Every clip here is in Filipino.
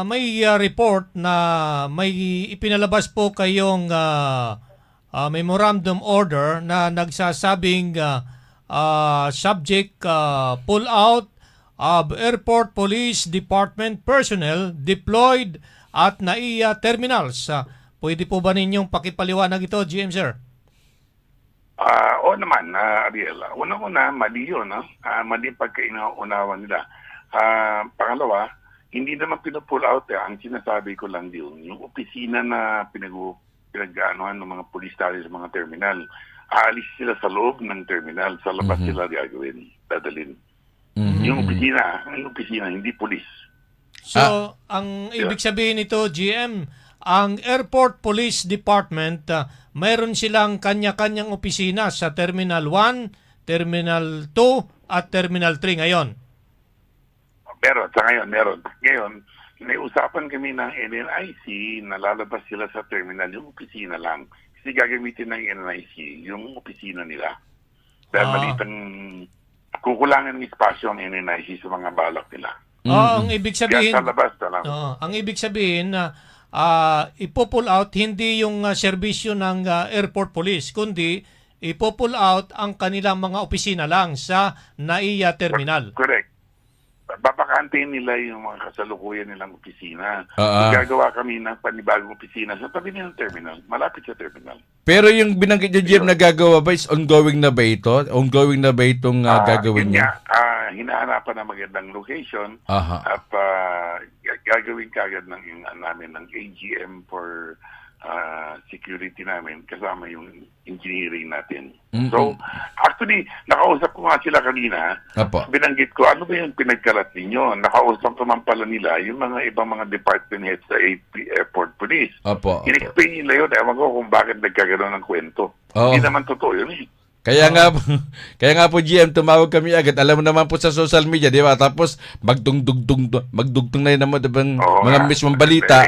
may report na may ipinalabas po kayong memorandum order na nagsasabing subject pull out of Airport Police Department personnel deployed at NAIA terminals. Pwede po ba ninyong pakipaliwanag ito, GM sir? Oo naman, Ariel. Una-una, mali yun. Mali pagkainaunawa nila. Pangalawa, hindi naman pinupull out. Ang sinasabi ko lang yun, yung opisina na pinag-aanohan ng mga police tali sa mga terminal, aalis sila sa loob ng terminal, sa labas sila gagawin, dadalhin. Yung opisina, hindi police. So, ang ibig sabihin nito, GM, ang Airport Police Department, mayroon silang kanya-kanyang opisina sa Terminal 1, Terminal 2, at Terminal 3 ngayon. Meron. Ngayon, may usapan kami ng NNIC na lalabas sila sa terminal, yung opisina lang. Kasi gagamitin ng NNIC yung opisina nila. Dahil malitang kukulangan ng espasyo ang NNIC sa mga balak nila. Ang ibig sabihin, kaya sa labas na lang. ang ibig sabihin na ipo-pull out hindi yung serbisyo ng airport police, kundi ipo-pull out ang kanilang mga opisina lang sa NAIA terminal. Correct. Babakantayin nila yung mga kasalukuyan nilang opisina. Gagawa kami ng panibagong opisina sa tabi ng terminal, malapit sa terminal. Pero yung binanggit niya, GM, na gagawa ba is ongoing na ba ito? Ongoing na ba itong gagawin niya? Hinahanapan ng magandang location at gagawin kagad namin ng AGM for security namin kasama yung engineering natin. So, actually, nakausap ko nga sila kanina. Binanggit ko, ano ba yung pinagkalat ninyo? Nakausap naman pala nila yung mga ibang mga department heads sa Airport Police. In-explain nila yun. Ewan ko kung bakit nagkagaroon ng kwento. Hindi naman totoo yun eh. Kaya nga po GM, tumawag kami agad. Alam mo naman po sa social media, di ba? Tapos magdugtong na yun naman mga mismong balita.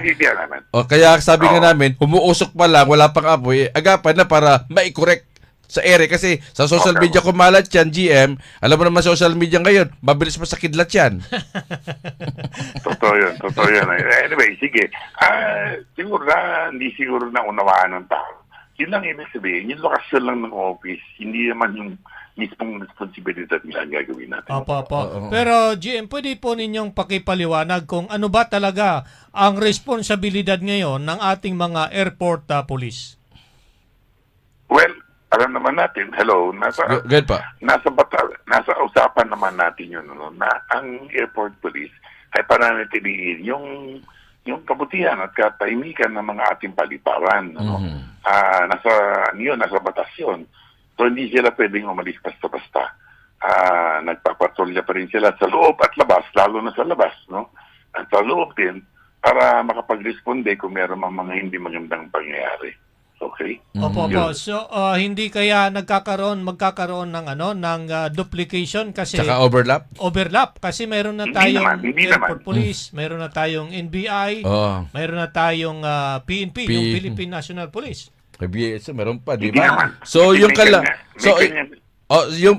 Kaya sabi nga namin, umuusok pa lang, wala pang apoy, agapan na para ma-correct sa ere. Kasi sa social media kumalat yan, GM, alam mo naman social media ngayon, mabilis pa sa kidlat yan. Totoo yun. Anyway, sige. Hindi siguro na unawaan ng tao. Yun lang ibig sabihin, yung lokasyon lang ng office, hindi naman yung mismong responsibilidad nila ang gagawin natin. Pero GM, pwede po ninyong pakipaliwanag kung ano ba talaga ang responsibilidad ngayon ng ating mga airport police? Well, alam naman natin, nasa usapan naman natin yun, na ang airport police ay pananatiliin yung kabutihan at katahimikan ng mga ating paliparan. Nasa batas yun. So, hindi sila pwedeng umalis basta-basta. Nagpapatrolya pa rin sila sa loob at labas, lalo na sa labas. At sa loob din, para makapag-responde kung meron mga hindi magandang pangyayari. Okay? So, hindi kaya magkakaroon ng duplication kasi Tsaka overlap kasi meron na tayong airport police, meron na tayong NBI, meron na tayong PNP, yung Philippine National Police. Meron pa, di ba? So, yung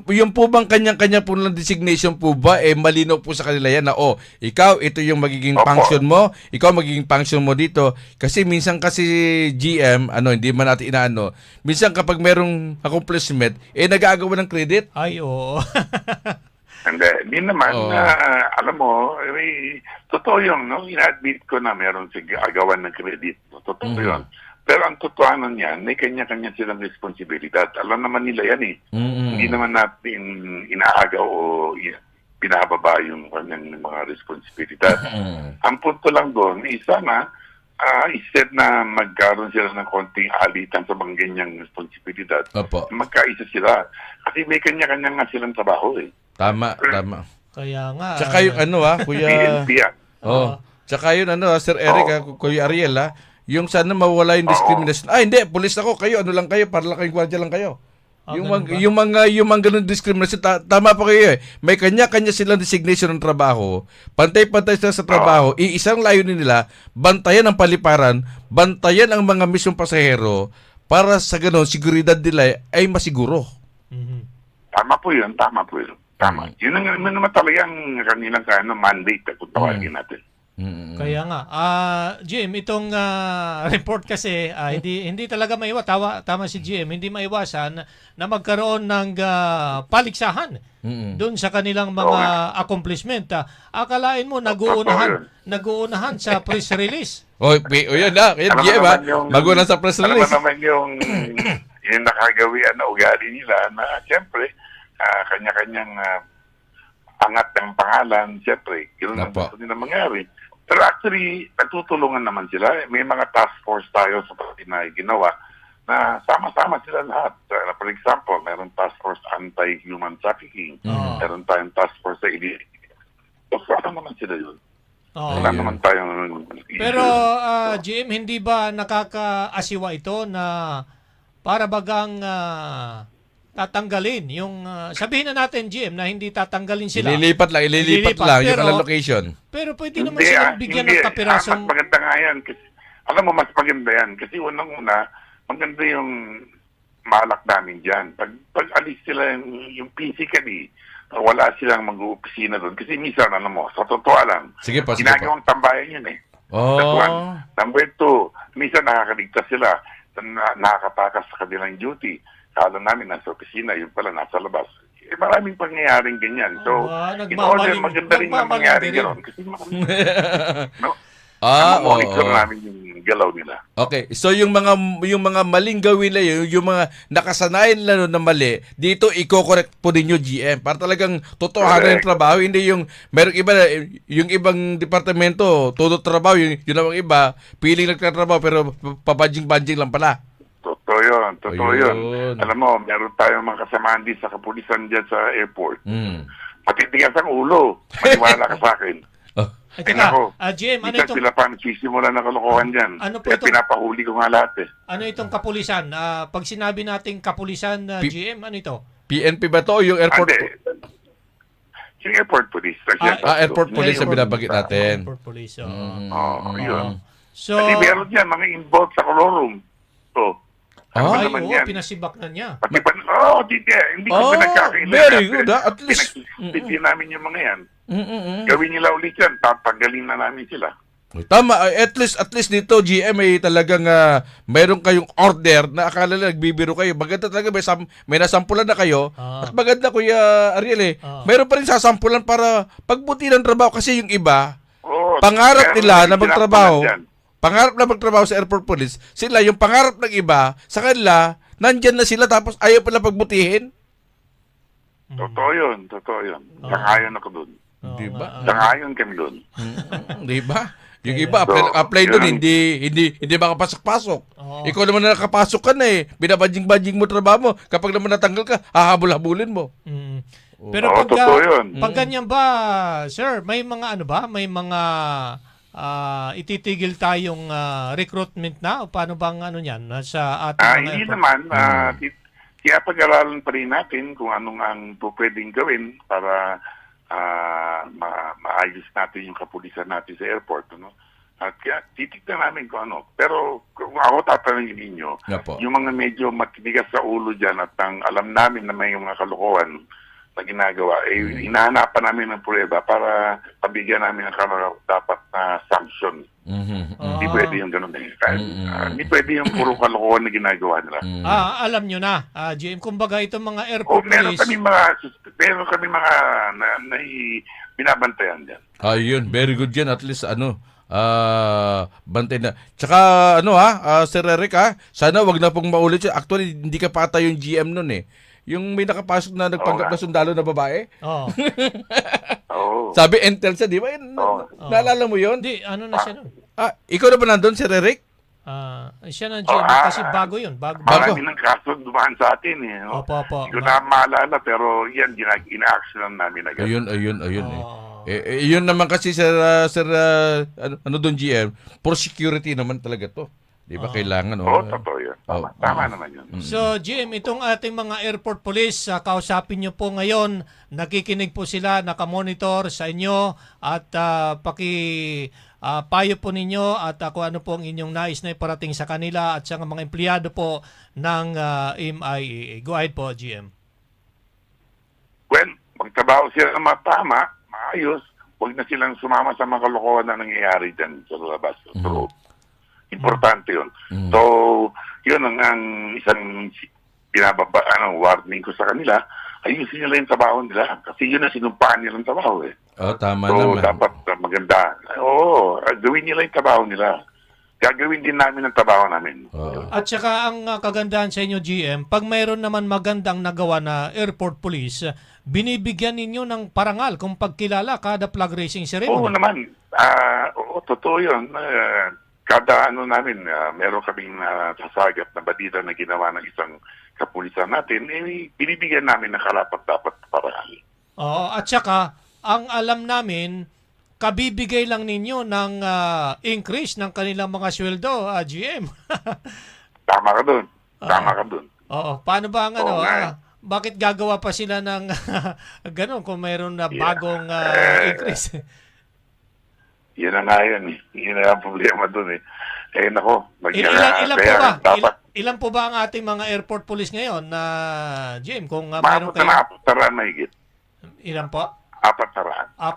yung po bang kanya-kanya po ng designation po ba, malinaw po sa kanila yan na, ikaw, ito yung magiging function mo, ikaw magiging function mo dito. Kasi minsan GM, hindi man natin inaano, minsan kapag merong accomplishment, nag-aagawa ng credit. Ay, oo. Hindi naman, alam mo, totoo yun, ina-admit ko na meron agawan ng credit. Totoo yun. Pero ang totohanan niyan, may kanya-kanya silang responsibilidad. Alam naman nila yan eh. Hindi naman natin inaagaw o pinababa yung kanyang mga responsibilidad. Ang punto lang doon, sana, instead na magkaroon sila ng konting alitan sa mga ganyang responsibilidad, magkaisa sila. Kasi may kanya-kanya nga silang trabaho eh. Tama. Kaya nga. Tsaka yung Kuya... Tsaka yun, Sir Eric, Kuya Ariel, yung sana mawala yung discrimination. Hindi, pulis ako, kayo, lang kayo, para lang kayong gwardiya lang kayo. Yung mga ganun discrimination, tama pa kayo eh. May kanya-kanya silang designation ng trabaho. Pantay-pantay sila sa trabaho. Iisang layunin nila, bantayan ang paliparan, bantayan ang mga misyong pasahero, para sa ganun, seguridad nila ay masiguro. Tama po yun. Tama. Yun naman talagang kanilang mandate kung tawagin natin. Mm. Kaya nga, Jim, itong report kasi hindi talaga maiwas. Tama si Jim, hindi maiwasan na magkaroon ng paligsahan Mm. doon sa kanilang mga accomplishment. Akalain mo naguunahan sa press release. Yun na. Yan, Alam mo GM, naman yung- bago na sa press Alam mo release. naman yung nakagawian na ugali nila na siyempre, kanya-kanyang angat ng pangalan, siyempre, yun ang Apo. gusto nila mangyari. Pero actually, nagtutulungan naman sila. May mga task force tayo sa pati na ginawa na sama-sama sila lahat. For example, meron task force anti-human trafficking. Meron tayong task force sa illegal. So, naman sila yun. Oo. Wala Ayun. naman tayong Pero Jim, hindi ba nakakaasiwa ito na para bagang tatanggalin yung sabihin na natin Jim na hindi tatanggalin sila. Ililipat lang yung Pero- allocation. Pero pwede naman silang bigyan ng kapirasong Mas maganda nga yan. Kasi, alam mo, mas maganda yan. Kasi unang-una, maganda yung malak namin dyan. Pag alis sila yung physically, wala silang mag-uopisina doon. Kasi minsan, alam mo, sa totoo lang, Sige po. ginagawang tambayan yun eh. That's one. Oh. Number two, minsan nakakaligtas sila, nakakatakas sa kanilang duty. Kala namin nasa opisina, yun pala nasa labas. Maraming pangyayaring ganyan. So, in order, maganda rin na mangyari gano'n. Kasi no? Monitor namin yung galaw nila. Okay. So yung mga maling gawin na yung mga nakasanayan na na mali, dito i-correct po ninyo GM para talagang totohanan yung trabaho, hindi yung merong iba yung ibang departamento todo trabaho, yun namang iba piling nagtatrabaho pero pabanjing-banjing lang pala. Totoo yun. Ayun. Alam mo, meron tayong mga kasamaan din sa kapulisan dyan sa airport. Matitigas ang ulo. Maniwala ka sa akin. Ay, Ay, teka, nako. Jim, ano Minsan itong sila pa nagsisimula ng kalokohan dyan. Ano po Kaya ito? pinapahuli ko nga lahat eh. ano itong kapulisan? Pag sinabi nating kapulisan GM, ano ito? PNP ba to o yung airport? Hindi. Yung airport police. Airport police ang binabagit natin. Airport police. Yun. So, Kasi meron dyan, mga involved sa colorum. So, ay, naman oo, yan? pinasibak na niya. Pati pa, hindi ko pinagkakailan. Very good. At least. Pinagpipin namin yung mga yan. Gawin nila ulit yan, tatanggalin na namin sila. Tama, at least dito GM ay talagang mayroon kayong order na akala lang nagbibiro kayo. Maganda talaga may nasampulan na kayo. At maganda Kuya Ariel mayroon pa rin sasampulan para pagbuti ng trabaho kasi yung iba pangarap nila na magtrabaho. Pangarap na magtrabaho sa airport police, sila yung pangarap ng iba, sa kanila, nandyan na sila tapos ayaw pala pagbutihin. Totoo yun. Sangayon ako dun. Di ba? Sangayon kami dun. Di ba? Yung iba, apply doon, hindi makapasok-pasok. Ikaw naman na nakapasok ka na eh. Binabadjing-badjing mo trabaho mo. Kapag naman natanggal ka, hahabol-habulin mo. Pero totoo yun. pag ganyan ba, sir, may mga may mga ititigil tayong recruitment na o paano bang niyan sa ating mga Hindi airport? naman. Kaya pag-aralan pa rin natin kung anong ang pwedeng gawin para maayos natin yung kapulisan natin sa airport. At kaya titignan namin kung ano. Pero kung ako tatanungin ninyo, yung mga medyo matigas sa ulo dyan at alam namin na may mga kalokohan na ginagawa, hinahanapan namin ng prueba para pabigyan namin ng dapat na sanction. Hindi pwede yung ganun. Hindi pwede yung puro kalokohan na ginagawa nila. Alam nyo na, GM, kumbaga itong mga airport Meron police. kami mga na binabantayan dyan. Ayun, very good yan. At least bantay na. Tsaka Sir Eric sana wag na pong maulit siya. Actually, hindi ka pata yung GM nun eh. Yung may nakapasok na nagpanggap na sundalo na babae. Oo. Sabi Intel siya, di ba? Naalala mo yun? Hindi, na siya nun? Ikaw na ba nandun, Sir Eric? Siya na GM kasi bago yun. Bago. Marami ng kaso dumaan sa atin eh. Opo. Hindi ko na maalala pero yan, ina-action namin agad. Ayun yun naman kasi Sir ano doon GM, for security naman talaga to. Di ba kailangan? Totoo yun. Tama naman yun. So, GM, itong ating mga airport police, kausapin nyo po ngayon, nakikinig po sila, nakamonitor sa inyo, at payo po ninyo at kung ano po ang inyong nais na iparating sa kanila at sa mga empleyado po ng MIAA. Go ahead po, GM. Well, magtrabaho sila ng tama, maayos, Huwag na silang sumama sa mga kalokohan na nangyayari dyan sa labas. So, importante yun. So, yun ang isang warning ko sa kanila, ayusin nila yung trabaho nila. Kasi yun ang sinumpaan nilang trabaho eh. Tama So, naman. dapat maganda. Oo, gawin nila yung trabaho nila. Gagawin din namin ang trabaho namin. At saka ang kagandahan sa inyo, GM, pag mayroon naman magandang nagawa na airport police, binibigyan ninyo ng parangal kung pagkilala kada flag raising Oo ceremony. naman. Oo, totoo yun. Kada namin, meron kaming sasagap na balita na ginawa ng isang kapulisan natin, binibigyan namin ng karapat-dapat parangal. Oo, at saka ang alam namin, kabibigay lang ninyo ng increase ng kanilang mga sweldo, GM. Tama ka dun. Tama ka dun. Oo, paano ba ang Oo nga. bakit gagawa pa sila ng ganun kung mayroon na bagong increase? Yun na nga yun. Yun na ang problema dun eh. Nako. Ilan po ba ang ating mga airport police ngayon na GM kung mayroon Maabot kayo? na 4 mahigit. Ilan po? 4.